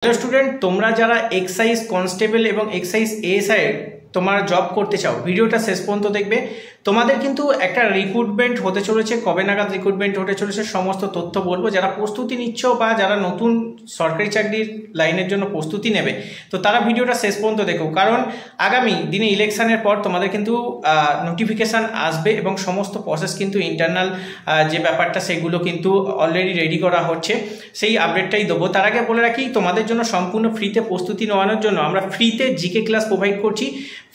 Hello student, তোমরা যারা excise constable এবং এক্সাইজ এএসআই তোমার জব করতে চাও, ভিডিওটা শেষ পর্যন্ত দেখবে। তোমাদের কিন্তু একটা রিক্রুটমেন্ট হতে চলেছে, কবে নাগাদ রিক্রুটমেন্ট হতে চলেছে সমস্ত তথ্য বলবো। যারা প্রস্তুতি নিচ্ছ বা যারা নতুন সরকারি চাকরির লাইনের জন্য প্রস্তুতি নেবে, তো তারা ভিডিওটা শেষ পর্যন্ত দেখো, কারণ আগামী দিনে ইলেকশনের পর তোমাদের কিন্তু নোটিফিকেশান আসবে এবং সমস্ত প্রসেস কিন্তু ইন্টারনাল যে ব্যাপারটা সেগুলো কিন্তু অলরেডি রেডি করা হচ্ছে, সেই আপডেটটাই দেবো। তার আগে বলে রাখি, তোমাদের জন্য সম্পূর্ণ ফ্রিতে প্রস্তুতি নেওয়ানোর জন্য আমরা ফ্রিতে জিকে ক্লাস প্রোভাইড করছি।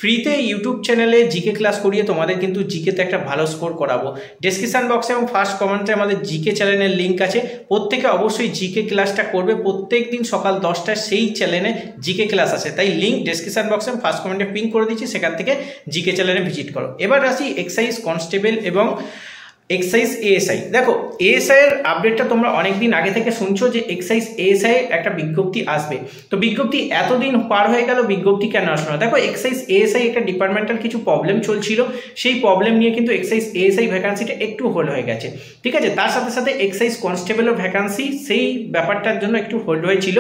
ফ্রিতে ইউটিউব চ্যানেলে জিকে ক্লাস করিয়ে তোমাদের কিন্তু জিকেতে একটা ভালো স্কোর করাবো। ডেসক্রিপশন বক্সে এবং ফার্স্ট কমেন্টে আমাদের জিকে চ্যানেলের লিঙ্ক আছে, প্রত্যেকে অবশ্যই জিকে ক্লাসটা করবে। প্রত্যেক দিন সকাল 10টায় সেই চ্যানেলে জিকে ক্লাস আছে, তাই লিঙ্ক ডেসক্রিপশন বক্সে এবং ফার্স্ট কমেন্টে পিন করে দিচ্ছি, সেখান থেকে জিকে চ্যানেলে ভিজিট করো। এবার আসি এক্সাইজ কনস্টেবল এবং এক্সাইজ এএসআই। দেখো, এএসআই এর আপডেটটা তোমরা অনেকদিন আগে থেকে শুনছো যে এক্সাইজ এএসআই একটা বিজ্ঞপ্তি আসবে। তো বিজ্ঞপ্তি এতদিন পার হয়ে গেল, বিজ্ঞপ্তি কেন আসলো না? দেখো, এক্সাইজ এএসআই একটা ডিপার্টমেন্টাল কিছু প্রবলেম চলছিল, সেই প্রবলেম নিয়ে কিন্তু এক্সাইজ এএসআই ভ্যাকান্সিটা একটু হোল্ড হয়ে গেছে, ঠিক আছে। তার সাথে সাথে এক্সাইজ কনস্টেবলও ভ্যাকান্সি সেই ব্যাপারটার জন্য একটু হোল্ড হয়েছিল।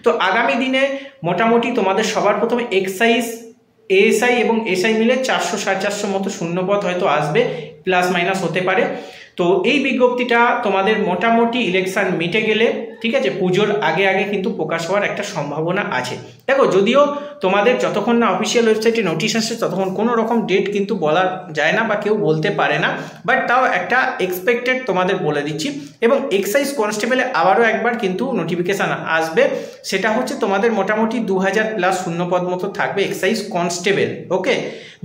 তো আগামী দিনে মোটামুটি তোমাদের সবার প্রথমে এক্সাইজ এএসআই এবং এসআই মিলে 400-450 মতো শূন্যপদ হয়তো আসবে, প্লাস মাইনাস হতে পারে। তো এই বিজ্ঞপ্তিটা তোমাদের মোটামুটি ইলেকশন মিটে গেলে, ঠিক আছে, পুজোর আগে আগে কিন্তু প্রকাশ হওয়ার একটা সম্ভাবনা আছে। দেখো, যদিও তোমাদের যতক্ষণ না অফিসিয়াল ওয়েবসাইটে নোটিশ আসছে ততক্ষণ কোনো রকম ডেট কিন্তু বলা যায় না বা কেউ বলতে পারে না, বাট তাও একটা এক্সপেক্টেড তোমাদের বলে দিচ্ছি। এবং এক্সাইজ কনস্টেবলে আবারও একবার কিন্তু নোটিফিকেশান আসবে, সেটা হচ্ছে তোমাদের মোটামুটি 2000 প্লাস শূন্যপদ মতো থাকবে এক্সাইজ কনস্টেবল। ওকে,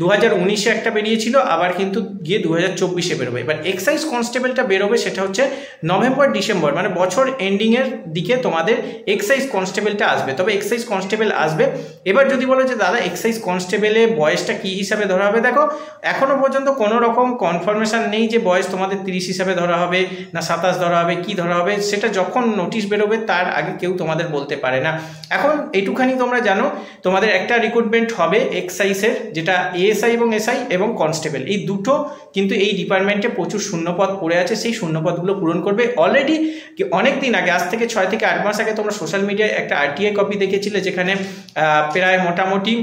2019-এ একটা বেরিয়েছিল, আবার কিন্তু গিয়ে 2024-এ বেরোবে। এবার এক্সাইজ কনস্টেবলটা বেরোবে সেটা হচ্ছে নভেম্বর ডিসেম্বর, মানে বছর এন্ডিংয়ের দিকে তোমাদের এক্সাইজ কনস্টেবলটা আসবে। তবে এক্সাইজ কনস্টেবল আসবে। এবার যদি বলো যে দাদা এক্সাইজ কনস্টেবলে বয়সটা কী হিসাবে ধরা হবে, দেখো এখনও পর্যন্ত কোনো রকম কনফার্মেশন নেই যে বয়স তোমাদের 30 হিসাবে ধরা হবে না 27 ধরা হবে, কি ধরা হবে, সেটা যখন নোটিশ বেরোবে তার আগে কেউ তোমাদের বলতে পারে না। এখন এইটুখানি তোমরা জানো, তোমাদের একটা রিক্রুটমেন্ট হবে এক্সাইজের, যেটা এএসআই এবং এসআই এবং কনস্টেবল, এই দুটো কিন্তু এই ডিপার্টমেন্টে প্রচুর শূন্যপদ পড়ে আছে, সেই শূন্যপদগুলো পূরণ করবে। অলরেডি অনেক দিন আগে, আজ থেকে 6 থেকে 8 মাস আগে তোমরা সোশ্যাল মিডিয়ায় একটা আরটিআই কপি দেখেছিলে, যেখানে প্রায় মোটামুটি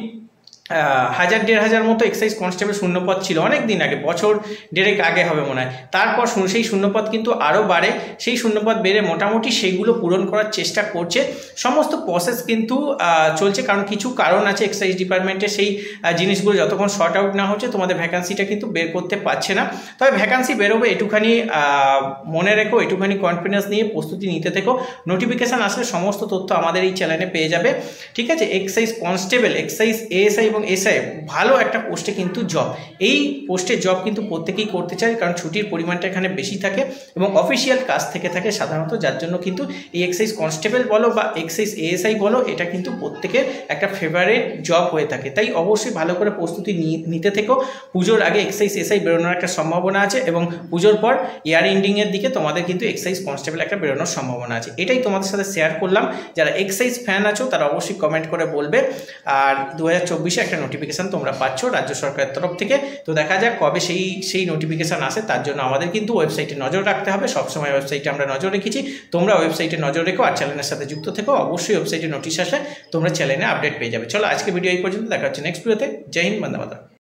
1000-1500 মতো এক্সাইজ কনস্টেবল শূন্যপদ ছিল অনেক দিন আগে, বছর দেড়েক আগে হবে মনে হয়। তারপর সেই শূন্যপদ কিন্তু আরও বাড়ে, সেই শূন্যপদ বেড়ে মোটামুটি সেইগুলো পূরণ করার চেষ্টা করছে। সমস্ত প্রসেস কিন্তু চলছে, কারণ কিছু কারণ আছে এক্সাইজ ডিপার্টমেন্টে, সেই জিনিসগুলো যতক্ষণ শর্ট আউট না হচ্ছে তোমাদের ভ্যাকান্সিটা কিন্তু বের করতে পারছে না। তবে ভ্যাকান্সি বেরোবে, একটুখানি মনে রেখো, একটুখানি কনফিডেন্স নিয়ে প্রস্তুতি নিতে থেকো। নোটিফিকেশান আসলে সমস্ত তথ্য আমাদের এই চ্যানেলে পেয়ে যাবে, ঠিক আছে। এক্সাইজ কনস্টেবল, এক্সাইজ এএসআই এবং এসআই ভালো একটা পোস্টে কিন্তু জব, এই পোস্টে জব কিন্তু প্রত্যেকেই করতে চায়, কারণ ছুটির পরিমাণটা এখানে বেশি থাকে এবং অফিসিয়াল কাজ থেকে থাকে সাধারণত, যার জন্য কিন্তু এই এক্সাইজ কনস্টেবল বলো বা এক্সাইজ এএসআই বলো, এটা কিন্তু প্রত্যেকের একটা ফেভারিট জব হয়ে থাকে। তাই অবশ্যই ভালো করে প্রস্তুতি নিতে থেকো। পুজোর আগে এক্সাইজ এএসআই বেরোনোর একটা সম্ভাবনা আছে এবং পুজোর পর ইয়ার এন্ডিংয়ের দিকে তোমাদের কিন্তু এক্সাইজ কনস্টেবল একটা বেরোনোর সম্ভাবনা আছে। এটাই তোমাদের সাথে শেয়ার করলাম। যারা এক্সাইজ ফ্যান আছো তারা অবশ্যই কমেন্ট করে বলবে। আর 2024-এ একটা নোটিফিকেশান তোমরা পাচ্ছ রাজ্য সরকারের তরফ থেকে। তো দেখা যাক কবে সেই নোটিফিকেশান আসে, তার জন্য আমাদের কিন্তু ওয়েবসাইটে নজর রাখতে হবে। সবসময় ওয়েবসাইটে আমরা নজর রেখেছি, তোমরা ওয়েবসাইটে নজর রেখো আর চ্যানেলের সাথে যুক্ত থেকো। অবশ্যই ওয়েবসাইটে নোটিশ আসলে তোমরা চ্যানেলে আপডেট পেয়ে যাবে। চলো, আজকে ভিডিও এই পর্যন্ত, দেখা হচ্ছে নেক্সট ভিডিওতে। জয় হিন্দ, বন্দে মাতরম।